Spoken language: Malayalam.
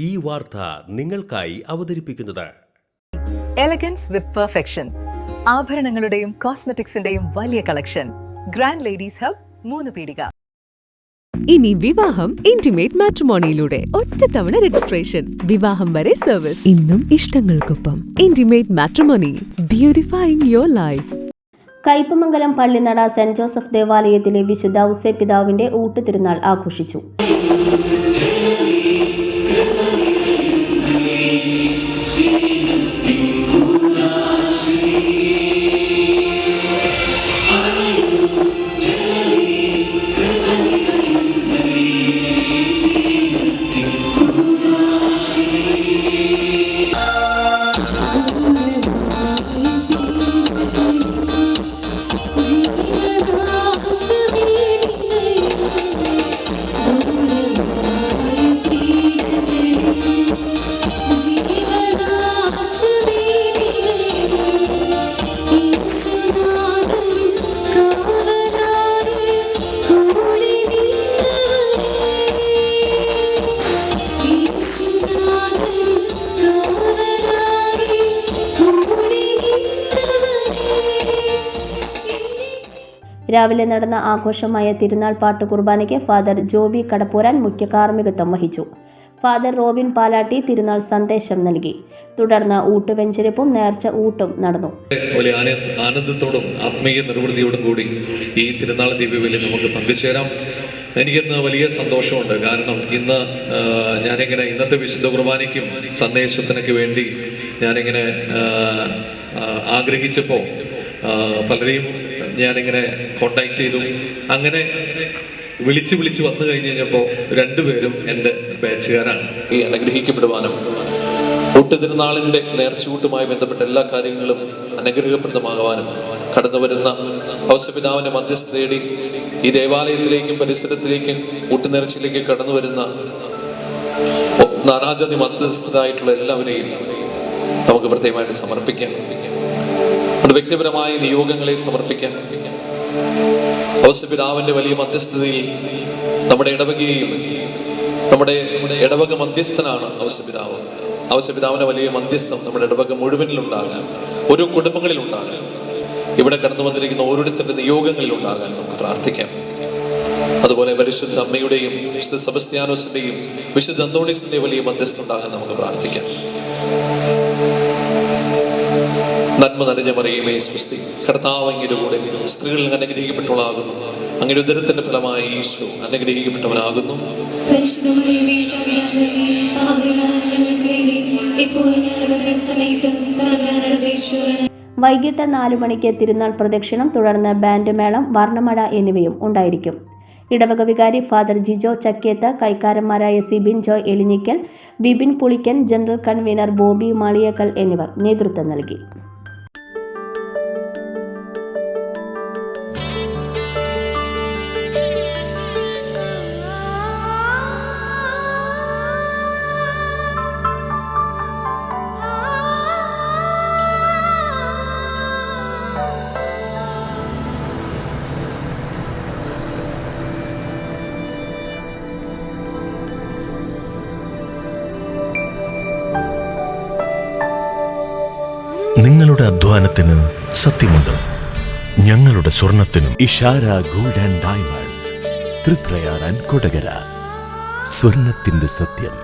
ഈ വാർത്ത നിങ്ങൾക്കായി അവതരിപ്പിക്കുന്നത് എലഗൻസ് വിത്ത് പെർഫെക്ഷൻ, ആഭരണങ്ങളുടെയും കോസ്മെറ്റിക്സിന്റെയും വലിയ കളക്ഷൻ. ഗ്രാൻഡ് ലേഡീസ് ഹബ്, 3 പീടിക. ഇനി വിവാഹം ഇന്റിമേറ്റ് മാട്രിമോണിയിലൂടെ ഒറ്റത്തവണ രജിസ്ട്രേഷൻ, വിവാഹം വരെ സർവീസ്. ഇന്നും ഇഷ്ടങ്ങൾക്കൊപ്പം intimate matrimony, beautifying your life. Kaipamangalam Pallinada Saint Joseph ദേവാലയത്തിലെ വിശുദ്ധ ഔസേപ്പിതാവിന്റെ ഊട്ടുതിരുനാൾ ആഘോഷിച്ചു. രാവിലെ നടന്ന ആഘോഷമായ തിരുനാൾ പാട്ട് കുർബാനയ്ക്ക് ഫാദർ ജോബി കടപ്പൂരാൻ മുഖ്യ കാർമ്മികത്വം വഹിച്ചു. ഫാദർ റോബിൻ പാലാട്ടി തിരുനാൾ സന്ദേശം നൽകി. തുടർന്ന് ഊട്ടുവെഞ്ചരിപ്പും നേർച്ച ഊട്ടും നടന്നു. വലിയ ആനന്ദത്തോടും ആത്മീയ നിർവൃത്തിയോടും കൂടി ഈ തിരുനാൾ ദിവ്യബലി നമുക്ക് പങ്കുചേരാം. എനിക്കിന്ന് വലിയ സന്തോഷമുണ്ട്. കാരണം ഞാനിങ്ങനെ ഇന്നത്തെ വിശുദ്ധ കുർബാനയ്ക്കും സന്ദേശത്തിനൊക്കെ വേണ്ടി ഞാനിങ്ങനെ ആഗ്രഹിച്ചപ്പോൾ പലരെയും ഞാനിങ്ങനെ കോണ്ടാക്ട് ചെയ്തു. അങ്ങനെ വിളിച്ച് വന്നു കഴിഞ്ഞപ്പോൾ രണ്ടുപേരും എൻ്റെ ബാച്ചുകാരാണ്. ഈ അനുഗ്രഹിക്കപ്പെടുവാനും ഊട്ടുതിരുനാളിൻ്റെ നേർച്ചൂട്ടുമായി ബന്ധപ്പെട്ട എല്ലാ കാര്യങ്ങളും അനുഗ്രഹപ്രദമാകുവാനും കടന്നു വരുന്ന ഔസേപ്പിതാവിൻ്റെ മധ്യസ്ഥ തേടി ഈ ദേവാലയത്തിലേക്കും പരിസരത്തിലേക്കും ഊട്ടുനേർച്ചയിലേക്ക് കടന്നു വരുന്ന നാനാജാതി മധ്യസ്ഥരായിട്ടുള്ള എല്ലാവരെയും നമുക്ക് പ്രത്യേകമായിട്ട് സമർപ്പിക്കാം. വ്യക്തിപരമായ നിയോഗങ്ങളെ സമർപ്പിക്കാം. ഔസേപ്പിതാവിന്റെ വലിയ മധ്യസ്ഥതയിൽ നമ്മുടെ ഇടവകയും നമ്മുടെ ഇടവക മധ്യസ്ഥനാണ് ഔസേപ്പിതാവ്. ഔസേപ്പിതാവിന്റെ വലിയ മധ്യസ്ഥം നമ്മുടെ ഇടവക മുഴുവനിലുണ്ടാകാൻ, ഓരോ കുടുംബങ്ങളിലുണ്ടാകാൻ, ഇവിടെ കടന്നു വന്നിരിക്കുന്ന ഓരോരുത്തരുടെ നിയോഗങ്ങളിലുണ്ടാകാൻ നമുക്ക് പ്രാർത്ഥിക്കാം. അതുപോലെ പരിശുദ്ധ അമ്മയുടെയും വിശുദ്ധ സെബസ്ത്യാനോസിന്റെയും വിശുദ്ധ അന്തോണീസിന്റെ വലിയ മധ്യസ്ഥം ഉണ്ടാകാൻ നമുക്ക് പ്രാർത്ഥിക്കാം. നന്മ നിറഞ്ഞ മറിയമേ സ്വസ്തി, കർത്താവ് അങ്ങയുടെ കൂടെ സ്ത്രീകളിൽ അനുഗ്രഹിക്കപ്പെട്ടവളാകുന്നു. അങ്ങയുടെ ഉദരത്തിന്റെ ഫലമായി ഈശോ അനുഗ്രഹിക്കപ്പെട്ടവനാകുന്നു. വൈകിട്ട് 4 മണിക്ക് തിരുനാൾ പ്രദക്ഷിണം, തുടർന്ന് ബാൻഡ് മേളം, വർണ്ണമഴ എന്നിവയും ഉണ്ടായിരിക്കും. ഇടവക വികാരി ഫാദർ ജിജോ ചക്കേത്ത്, കൈക്കാരന്മാരായ സിബിൻ ജോയ് എലിഞ്ഞിക്കൽ, ബിബിൻ പുളിക്കൻ, ജനറൽ കൺവീനർ ബോബി മാളിയേക്കൽ എന്നിവർ നേതൃത്വം നൽകി. നിങ്ങളുടെ അധ്വാനത്തിന് സത്യമുണ്ട്, ഞങ്ങളുടെ സ്വർണത്തിനും. Ishara gold and diamonds, Thriprayar and Kodakara. സ്വർണത്തിന്റെ സത്യം.